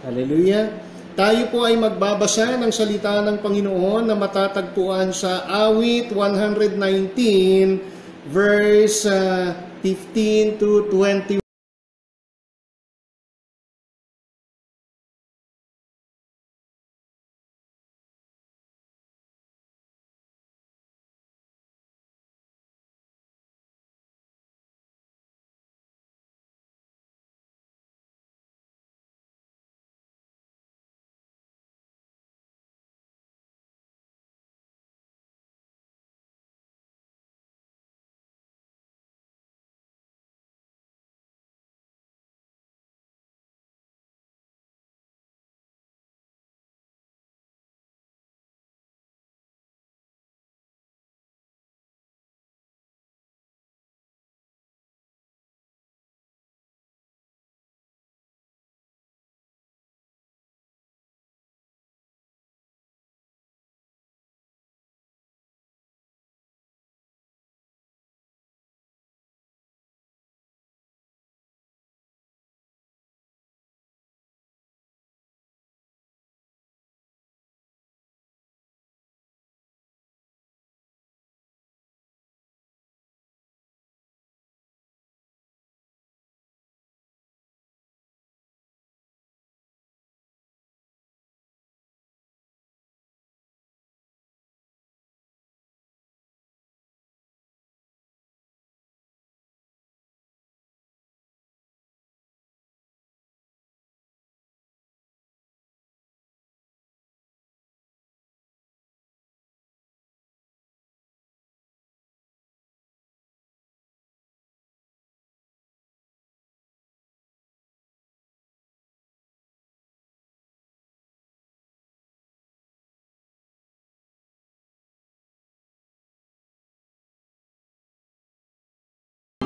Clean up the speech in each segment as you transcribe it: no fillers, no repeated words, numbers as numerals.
Hallelujah. Tayo po ay magbabasa ng salita ng Panginoon na matatagpuan sa awit 119 verse 15 to 20.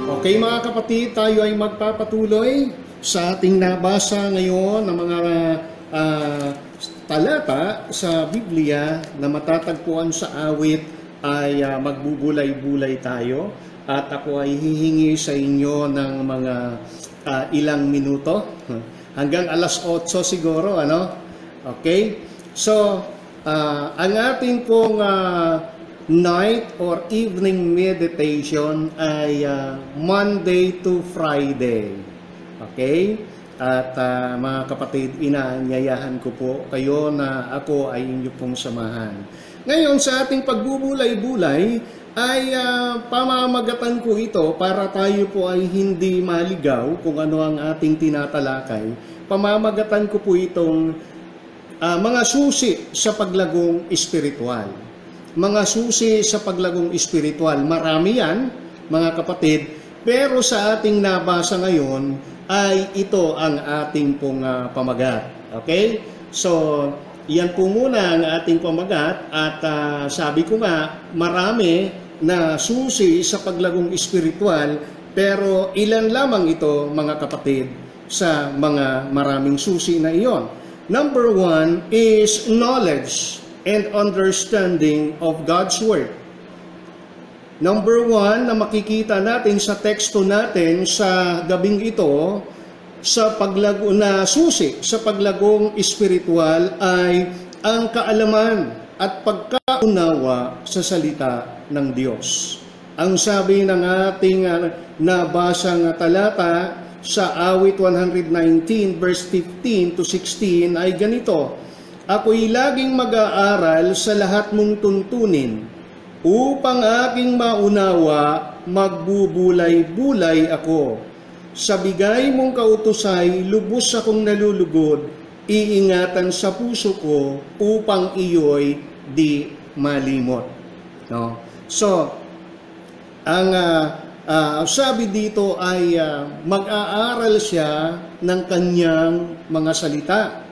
Okay mga kapatid, tayo ay magpapatuloy sa ating nabasa ngayon ng mga talata sa Biblia na matatagpuan sa awit ay magbubulay-bulay tayo at ako ay hihingi sa inyo ng mga ilang minuto hanggang alas 8 siguro, ano? Okay? So, ang ating pong night or evening meditation ay Monday to Friday. Okay? At mga kapatid, inaanyayahan ko po kayo na ako ay inyo pong samahan. Ngayon sa ating pagbubulay-bulay ay pamamagatan ko ito para tayo po ay hindi maligaw kung ano ang ating tinatalakay. Pamamagatan ko po itong mga susi sa paglagong espiritual. Mga susi sa paglagong espiritual. Marami yan, mga kapatid, pero sa ating nabasa ngayon ay ito ang ating pong pamagat. Okay? So, yan po muna ang ating pamagat at sabi ko nga, marami na susi sa paglagong espiritual, pero ilan lamang ito, mga kapatid, sa mga maraming susi na iyon. Number 1 is knowledge and understanding of God's Word. Number 1 na makikita natin sa teksto natin sa gabing ito, sa susi sa paglagong espiritual ay ang kaalaman at pagkaunawa sa salita ng Diyos. Ang sabi ng ating nabasang talata sa awit 119 verse 15 to 16 ay ganito: ako'y laging mag-aaral sa lahat mong tuntunin, upang aking maunawa, magbubulay-bulay ako. Sa bigay mong kautusay, lubos akong nalulugod, iingatan sa puso ko, upang iyo'y di malimot. No? So, ang sabi dito ay mag-aaral siya ng kanyang mga salita.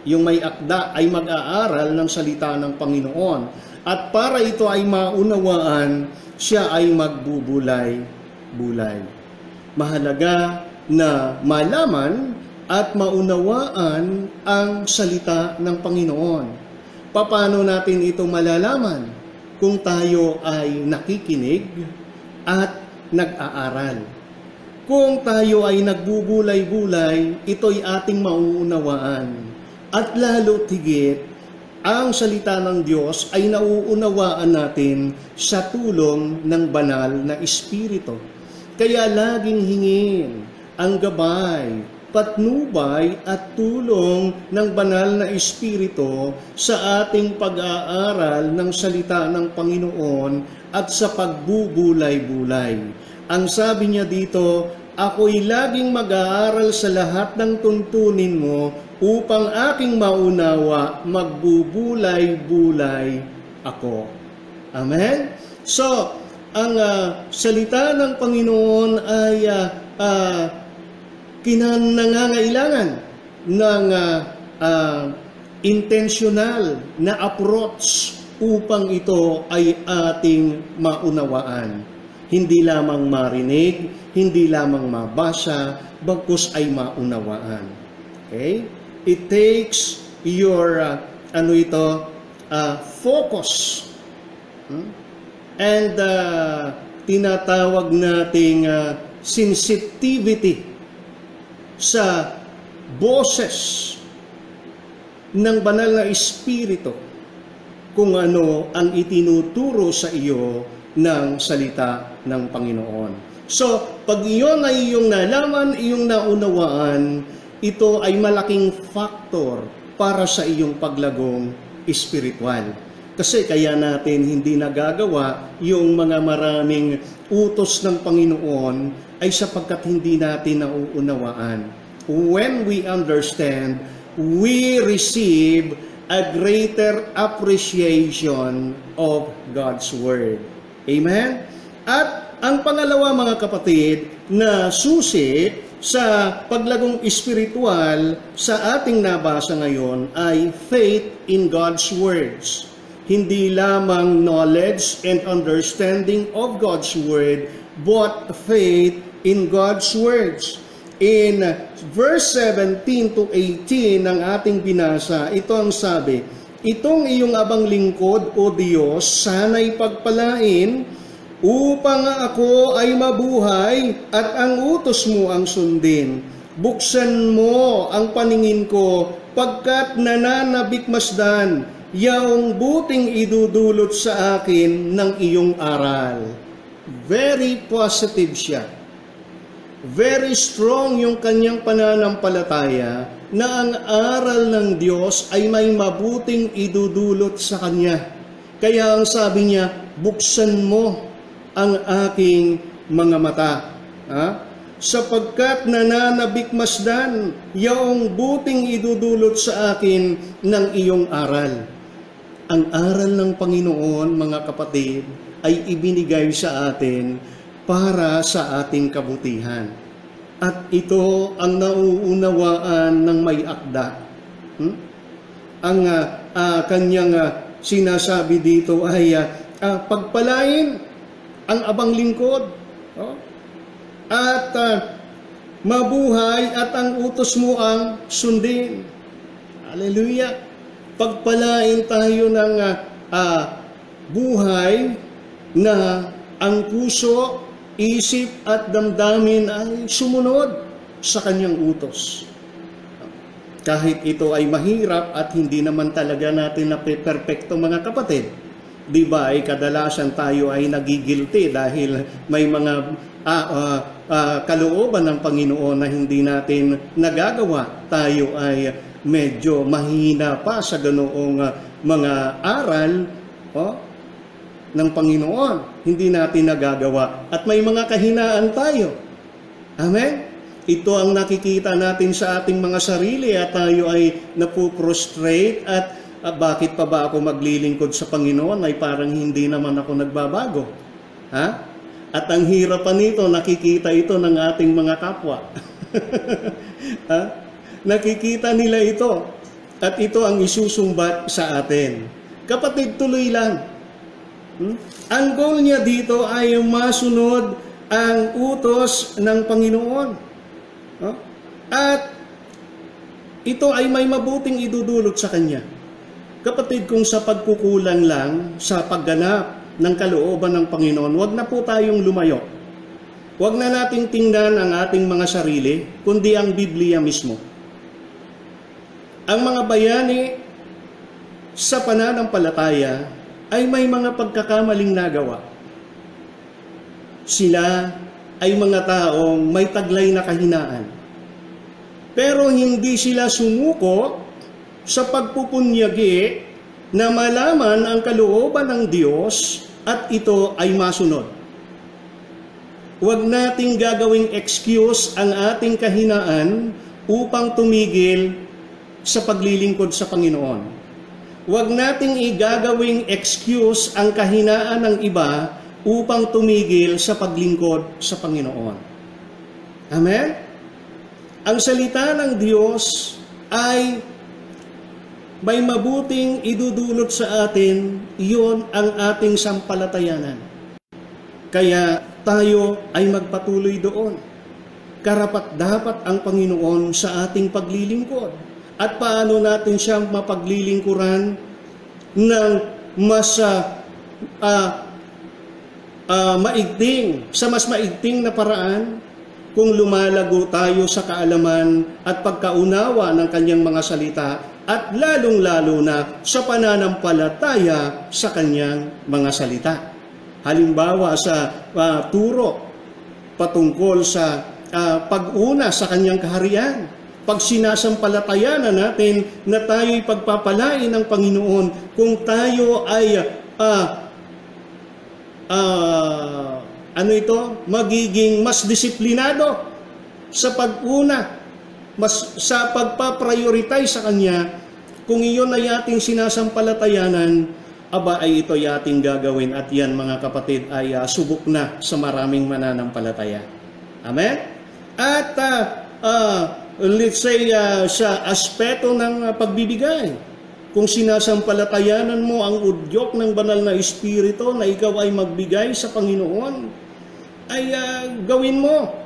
Yung may akda ay mag-aaral ng salita ng Panginoon. At para ito ay maunawaan, siya ay magbubulay-bulay. Mahalaga na malaman at maunawaan ang salita ng Panginoon. Paano natin ito malalaman? Kung tayo ay nakikinig at nag-aaral. kung tayo ay nagbubulay-bulay, ito'y ating mauunawaan. At lalo tigit, ang salita ng Diyos ay nauunawaan natin sa tulong ng banal na Espiritu. Kaya laging hingin ang gabay, patnubay at tulong ng banal na Espiritu sa ating pag-aaral ng salita ng Panginoon at sa pagbubulay-bulay. Ang sabi niya dito, ako'y laging mag-aaral sa lahat ng tuntunin mo upang aking maunawa, magbubulay-bulay ako. Amen? So, ang salita ng Panginoon ay nangangailangan ng intentional na approach upang ito ay ating maunawaan. Hindi lamang marinig, hindi lamang mabasa, bagkus ay maunawaan. Okay? It takes your focus. And tinatawag nating sensitivity sa boses ng banal na Espiritu kung ano ang itinuturo sa iyo ng salita ng Panginoon. So, pag iyon ay iyong nalaman, iyong naunawaan, ito ay malaking factor para sa iyong paglagong espiritual. Kasi kaya natin hindi nagagawa yung mga maraming utos ng Panginoon ay sapagkat hindi natin nauunawaan. When we understand, we receive a greater appreciation of God's Word. Amen? At ang pangalawa mga kapatid na susi sa paglagong espiritual sa ating nabasa ngayon ay faith in God's words. Hindi lamang knowledge and understanding of God's word, but faith in God's words. In verse 17 to 18 ng ating binasa, ito ang sabi, itong iyong abang lingkod, O Diyos, sana'y pagpalain, upang ako ay mabuhay at ang utos mo ang sundin. Buksan mo ang paningin ko pagkat nananabikmasdan yaong buting idudulot sa akin ng iyong aral. Very positive siya. Very strong yung kanyang pananampalataya na ang aral ng Diyos ay may mabuting idudulot sa kanya. Kaya ang sabi niya, buksan mo ang aking mga mata. Sapagkat nananabikmasdan yaong buting idudulot sa akin ng iyong aral. Ang aral ng Panginoon, mga kapatid, ay ibinigay sa atin para sa ating kabutihan. At ito ang nauunawaan ng may akda. Ang kanyang sinasabi dito ay pagpalain ang abang lingkod, at mabuhay at ang utos mo ang sundin. Hallelujah! Pagpalain tayo ng buhay na ang puso, isip at damdamin ay sumunod sa kanyang utos. Kahit ito ay mahirap at hindi naman talaga natin nape-perfecto mga kapatid. Di ba ay kadalasan tayo ay nagigilty dahil may mga kalooban ng Panginoon na hindi natin nagagawa. Tayo ay medyo mahina pa sa ganoong mga aral ng Panginoon. Hindi natin nagagawa. At may mga kahinaan tayo. Amen? Ito ang nakikita natin sa ating mga sarili at tayo ay napuprostrate at bakit pa ba ako maglilingkod sa Panginoon ay parang hindi naman ako nagbabago. At ang hirap pa nito, nakikita ito ng ating mga kapwa. Nakikita nila ito. At ito ang isusumbat sa atin. Kapatid, tuloy lang. Ang goal niya dito ay masunod ang utos ng Panginoon. At ito ay may mabuting idudulot sa Kanya. Kapatid, kung sa pagkukulang lang sa pagganap ng kalooban ng Panginoon, wag na po tayong lumayo. Huwag na nating tingnan ang ating mga sarili, kundi ang Biblia mismo. Ang mga bayani sa pananampalataya ay may mga pagkakamaling nagawa. Sila ay mga taong may taglay na kahinaan. Pero hindi sila sumuko sa pagpupunyagi na malaman ang kalooban ng Diyos at ito ay masunod. Huwag nating gagawing excuse ang ating kahinaan upang tumigil sa paglilingkod sa Panginoon. Huwag nating igagawing excuse ang kahinaan ng iba upang tumigil sa paglingkod sa Panginoon. Amen? Ang salita ng Diyos ay may mabuting idudulot sa atin, iyon ang ating sampalatayanan. Kaya tayo ay magpatuloy doon. Karapat-dapat ang Panginoon sa ating paglilingkod. At paano natin siyang mapaglilingkuran ng mas mas maigting na paraan kung lumalago tayo sa kaalaman at pagkaunawa ng kanyang mga salita at lalong-lalo na sa pananampalataya sa kanyang mga salita. Halimbawa sa turo patungkol sa pag-una sa kanyang kaharian. Pag sinasampalatayanan natin na tayo'y pagpapalain ng Panginoon, kung tayo ay magiging mas disiplinado sa pag-una, sa pagpaprioritize sa Kanya, kung iyon ay ating sinasampalatayanan, aba ay ito ay ating gagawin at yan mga kapatid ay subok na sa maraming mananampalataya. Amen? At let's say sa aspeto ng pagbibigay, kung sinasampalatayanan mo ang udyok ng banal na Espiritu na ikaw ay magbigay sa Panginoon, ay gawin mo.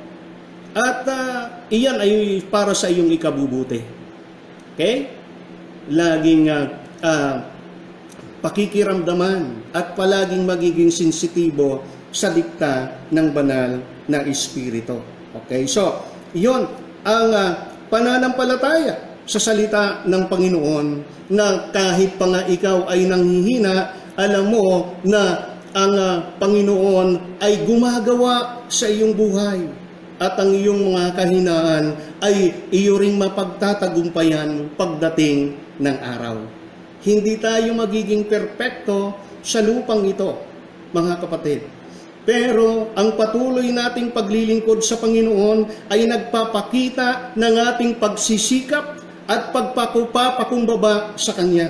At iyan ay para sa iyong ikabubuti. Okay? Laging pakikiramdaman at palaging magiging sensitibo sa dikta ng banal na Espiritu. Okay? So, iyon ang pananampalataya sa salita ng Panginoon na kahit pa nga ikaw ay nanghihina, alam mo na ang Panginoon ay gumagawa sa iyong buhay at ang iyong mga kahinaan ay iyo ring mapagtatagumpayan pagdating ng araw. Hindi tayo magiging perpekto sa lupang ito, mga kapatid. Pero ang patuloy nating paglilingkod sa Panginoon ay nagpapakita ng ating pagsisikap at pagpapakumbaba sa Kanya.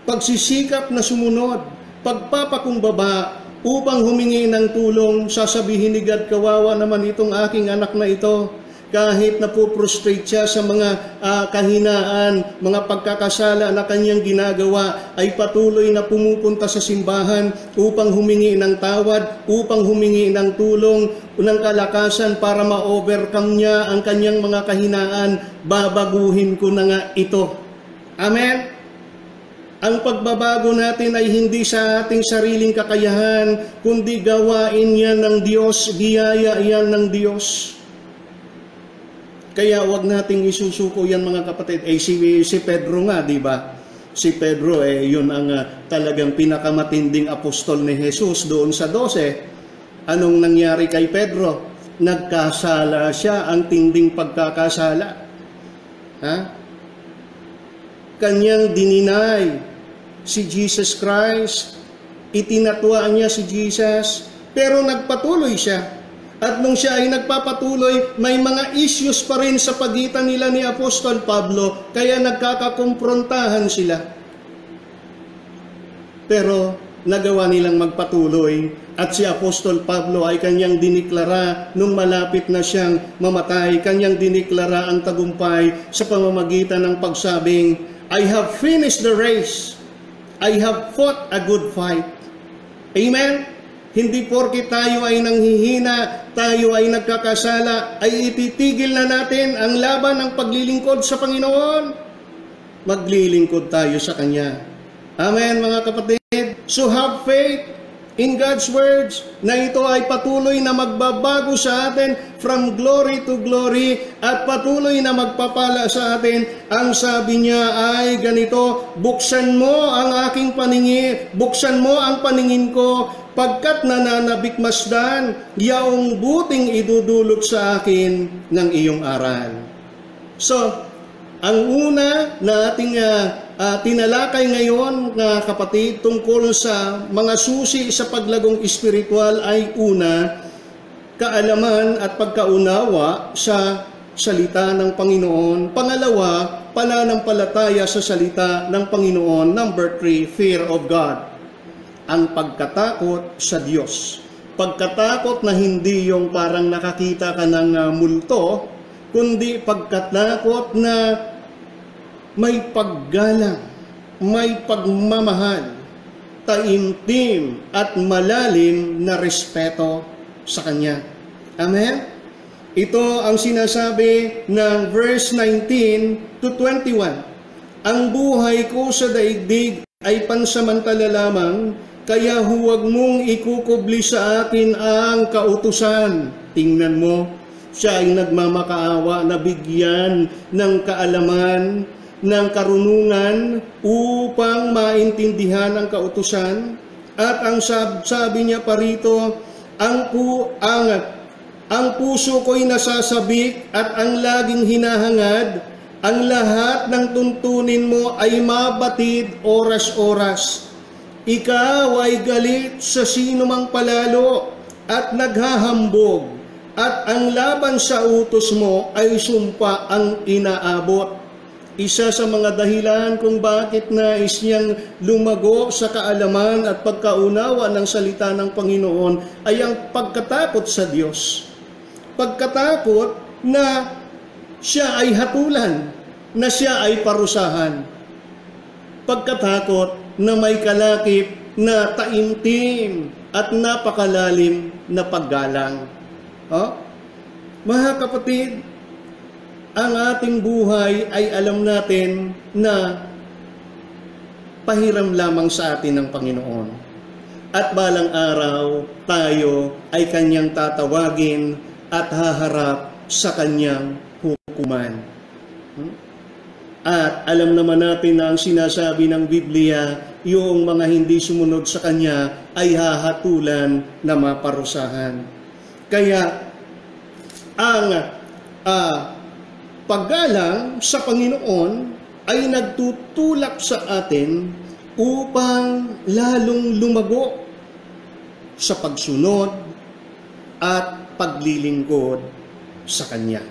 Pagsisikap na sumunod, pagpapakumbaba upang humingi ng tulong, sasabihin ni God, kawawa naman itong aking anak na ito. Kahit napuprostrate siya sa mga kahinaan, mga pagkakasala na kanyang ginagawa, ay patuloy na pumupunta sa simbahan upang humingi ng tawad, upang humingi ng tulong, ng kalakasan para ma-overcome niya ang kanyang mga kahinaan. Babaguhin ko na nga ito. Amen? Ang pagbabago natin ay hindi sa ating sariling kakayahan, kundi gawain yan ng Diyos, biyaya yan ng Diyos. Kaya wag nating isusuko yan mga kapatid. Si Pedro nga, di ba? Si Pedro, yun ang talagang pinakamatinding apostol ni Jesus doon sa 12. Anong nangyari kay Pedro? Nagkasala siya, ang tinding pagkakasala. Kanyang dininay si Jesus Christ. Itinatwa niya si Jesus, pero nagpatuloy siya. At nung siya ay nagpapatuloy, may mga issues pa rin sa pagitan nila ni Apostol Pablo, kaya nagkakakumprontahan sila. Pero nagawa nilang magpatuloy at si Apostol Pablo ay kanyang diniklara nung malapit na siyang mamatay, kanyang diniklara ang tagumpay sa pamamagitan ng pagsabing, I have finished the race. I have fought a good fight. Amen? Hindi porke tayo ay nanghihina, tayo ay nagkakasala, ay ititigil na natin ang laban ng paglilingkod sa Panginoon. Maglilingkod tayo sa Kanya. Amen, mga kapatid? So have faith in God's words, na ito ay patuloy na magbabago sa atin from glory to glory at patuloy na magpapala sa atin. Ang sabi niya ay ganito, buksan mo ang aking paningin, buksan mo ang paningin ko, pagkat nananabik masdan, yaong buting idudulot sa akin ng iyong aral. So, ang una na ating tinalakay ngayon, kapatid, tungkol sa mga susi sa paglagong espiritual ay una, kaalaman at pagkaunawa sa salita ng Panginoon. Pangalawa, pananampalataya sa salita ng Panginoon. Number 3, fear of God. Ang pagkatakot sa Diyos. Pagkatakot na hindi yung parang nakakita ka ng multo, kundi pagkatakot na may paggalang, may pagmamahal, taimtim at malalim na respeto sa Kanya. Amen? Ito ang sinasabi ng verse 19 to 21. Ang buhay ko sa daigdig ay pansamantala lamang, kaya huwag mong ikukubli sa akin ang kautusan. Tingnan mo, siya ay nagmamakaawa na bigyan ng kaalaman, ng karunungan upang maintindihan ang kautusan. At ang sabi niya pa rito, ang puso ko'y nasasabik at ang laging hinahangad, ang lahat ng tuntunin mo ay mabatid oras-oras. Ikaw ay galit sa sino mang palalo at naghahambog, at ang laban sa utos mo ay sumpa ang inaabot. Isa sa mga dahilan kung bakit nais niyang lumago sa kaalaman at pagkaunawa ng salita ng Panginoon ay ang pagkatakot sa Diyos. Pagkatakot na siya ay hatulan, na siya ay parusahan. Pagkatakot na may kalakip na taimtim at napakalalim na paggalang. Mga kapatid, ang ating buhay ay alam natin na pahiram lamang sa atin ng Panginoon. At balang araw, tayo ay Kanyang tatawagin at haharap sa Kanyang hukuman. At alam naman natin na ang sinasabi ng Biblia, yung mga hindi sumunod sa Kanya ay hahatulan na maparusahan. Kaya, ang paggalang sa Panginoon ay nagtutulak sa atin upang lalong lumago sa pagsunod at paglilingkod sa Kanya.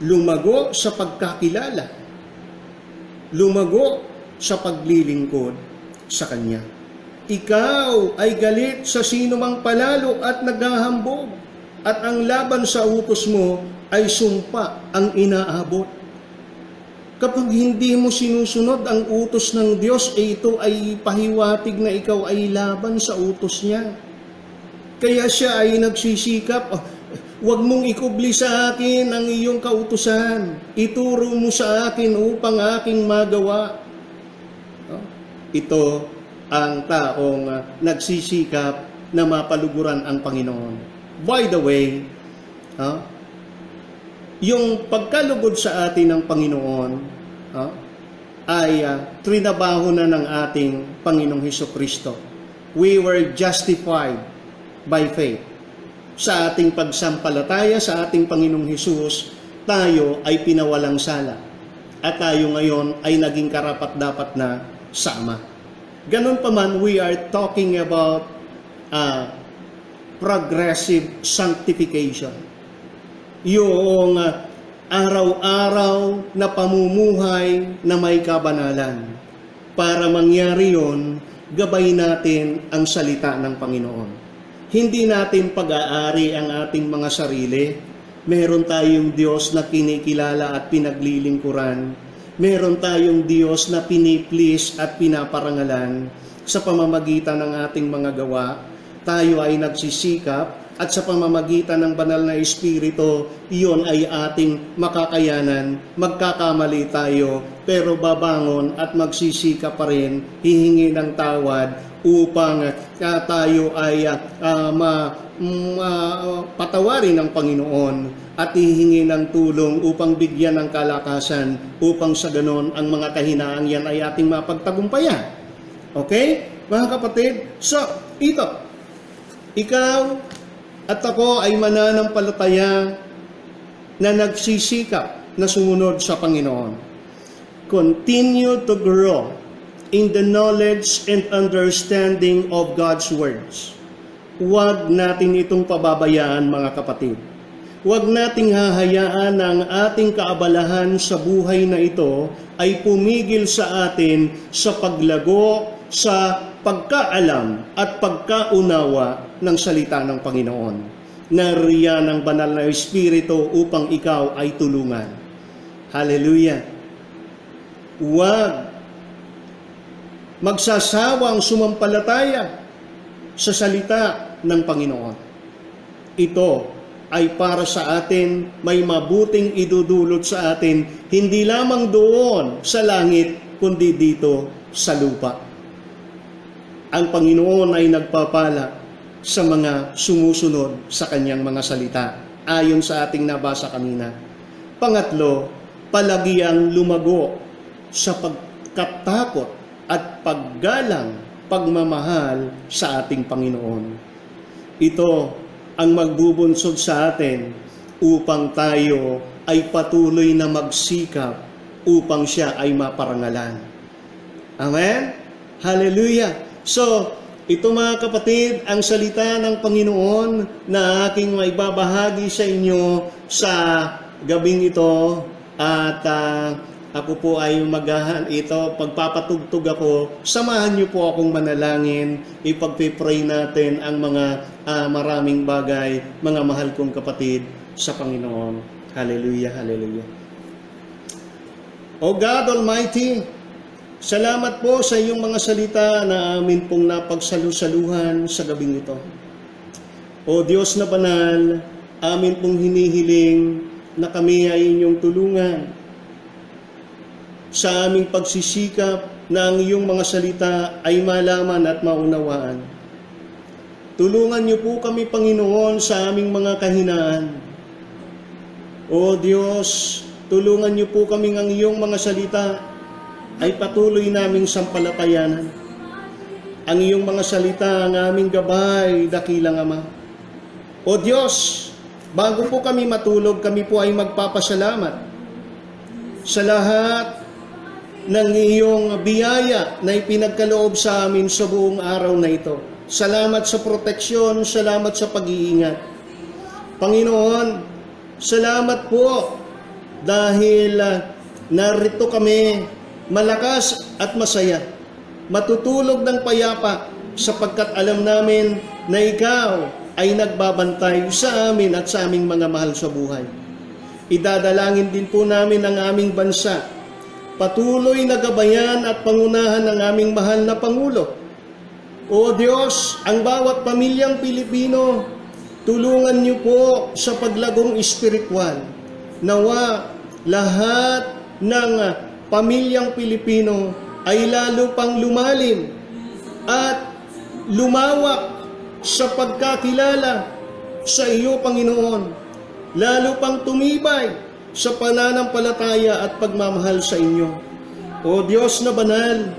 Lumago sa pagkakilala. Lumago sa paglilingkod sa Kanya. Ikaw ay galit sa sino mang palalo at naghahambog, at ang laban sa utos mo ay sumpa ang inaabot. Kapag hindi mo sinusunod ang utos ng Diyos, ito ay pahiwatig na ikaw ay laban sa utos niya. Kaya siya ay nagsisikap, huwag mong ikubli sa akin ang iyong kautusan. Ituro mo sa akin upang aking magawa. Ito ang taong nagsisikap na mapaluguran ang Panginoon. By the way, yung pagkalugod sa atin ng Panginoon ay trinabaho na ng ating Panginoong Hesukristo. We were justified by faith. Sa ating pagsampalataya sa ating Panginoong Hesus, tayo ay pinawalang sala. At tayo ngayon ay naging karapat-dapat na sa Ama. Ganun pa man, we are talking about progressive sanctification. Yung araw-araw na pamumuhay na may kabanalan. Para mangyari yon, gabay natin ang salita ng Panginoon. Hindi natin pag-aari ang ating mga sarili. Meron tayong Diyos na kinikilala at pinaglilingkuran. Meron tayong Diyos na piniplease at pinaparangalan sa pamamagitan ng ating mga gawa. Tayo ay nagsisikap at sa pamamagitan ng banal na Espiritu, iyon ay ating makakayanan. Magkakamali tayo, pero babangon at magsisika pa rin, hihingi ng tawad upang tayo ay patawarin ng Panginoon at hihingi ng tulong upang bigyan ng kalakasan, upang sa ganon ang mga kahinaan yan ay ating mapagtagumpayan. Okay? Mga kapatid, so ikaw at ako ay mananampalataya na nagsisikap na sumunod sa Panginoon. Continue to grow in the knowledge and understanding of God's words. Huwag natin itong pababayaan, mga kapatid. Huwag nating hahayaan na ang ating kaabalahan sa buhay na ito ay pumigil sa atin sa paglago, sa pagkaalam at pagkaunawa ng salita ng Panginoon. Nariyan ang banal na Espiritu upang ikaw ay tulungan. Hallelujah! Huwag magsasawang sumampalataya sa salita ng Panginoon. Ito ay para sa atin, may mabuting idudulot sa atin, hindi lamang doon sa langit, kundi dito sa lupa. Ang Panginoon ay nagpapala sa mga sumusunod sa kanyang mga salita, ayon sa ating nabasa kanina. Pangatlo, palagiang lumago sa pagkatakot at paggalang pagmamahal sa ating Panginoon. Ito ang magbubunsod sa atin upang tayo ay patuloy na magsikap upang siya ay maparangalan. Amen? Hallelujah! So, ito mga kapatid, ang salita ng Panginoon na aking maibabahagi sa inyo sa gabing ito, at ako po ay pagpapatugtog ako, samahan niyo po akong manalangin, ipagpipray natin ang mga maraming bagay, mga mahal kong kapatid sa Panginoon. Hallelujah, hallelujah. O God Almighty, salamat po sa iyong mga salita na amin pong napagsalusaluhan sa gabing ito. O Diyos na banal, amin pong hinihiling na kami ay inyong tulungan sa aming pagsisikap na ang iyong mga salita ay malaman at maunawaan. Tulungan niyo po kami, Panginoon, sa aming mga kahinaan. O Diyos, tulungan niyo po kami ang iyong mga salita ay patuloy naming sampalatayanan. Ang iyong mga salita, ang aming gabay, dakilang Ama. O Diyos, bago po kami matulog, kami po ay magpapasalamat sa lahat ng iyong biyaya na ipinagkaloob sa amin sa buong araw na ito. Salamat sa proteksyon, salamat sa pag-iingat. Panginoon, salamat po dahil narito kami malakas at masaya, matutulog ng payapa sapagkat alam namin na ikaw ay nagbabantay sa amin at sa aming mga mahal sa buhay. Idadalangin din po namin ang aming bansa. Patuloy na gabayan at pangunahan ng aming mahal na Pangulo. O Diyos, ang bawat pamilyang Pilipino, tulungan niyo po sa paglagong espiritual. Nawa lahat ng pamilyang Pilipino ay lalo pang lumalim at lumawak sa pagkakilala sa iyo, Panginoon. Lalo pang tumibay sa pananampalataya at pagmamahal sa inyo. O Diyos na banal,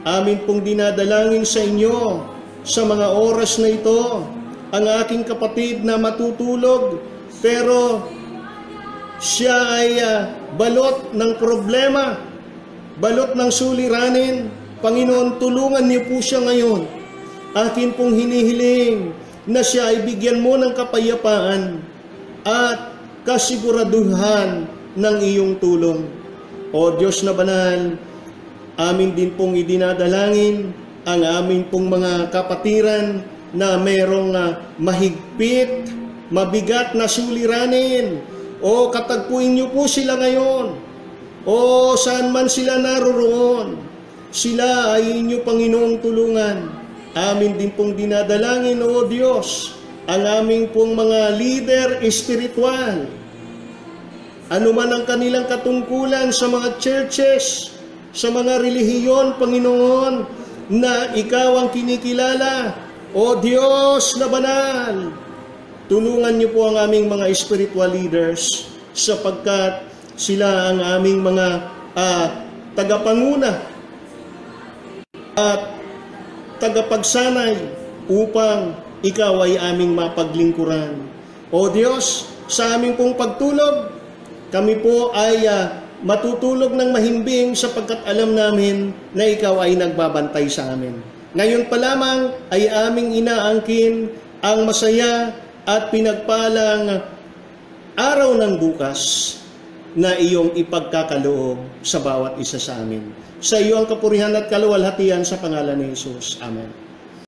amin pong dinadalangin sa inyo sa mga oras na ito ang aking kapatid na matutulog, pero siya ay balot ng problema, balot ng suliranin. Panginoon, tulungan niyo po siya ngayon. Akin pong hinihiling na siya ay bigyan mo ng kapayapaan at kasiguraduhan ng iyong tulong. O Diyos na banal, amin din pong idinadalangin ang amin pong mga kapatiran na mayroong mahigpit, mabigat na suliranin. O katagpuin niyo po sila ngayon. O saan man sila naroroon, sila ay inyo, Panginoong, tulungan. Amin din pong dinadalangin, O Diyos, ang aming pong mga leader espiritual, ano man ang kanilang katungkulan sa mga churches, sa mga relihiyon, Panginoon, na Ikaw ang kinikilala, O Diyos na banal. Tulungan niyo po ang aming mga spiritual leaders sapagkat sila ang aming mga tagapanguna at tagapagsanay upang Ikaw ay aming mapaglingkuran. O Diyos, sa aming pong pagtulog, kami po ay matutulog ng mahimbing sapagkat alam namin na Ikaw ay nagbabantay sa amin. Ngayon pa lamang ay aming inaangkin ang masaya at pinagpalang araw ng bukas na iyong ipagkakaloob sa bawat isa sa amin. Sa iyo ang kapurihan at kaluwalhatian sa pangalan ni Jesus. Amen.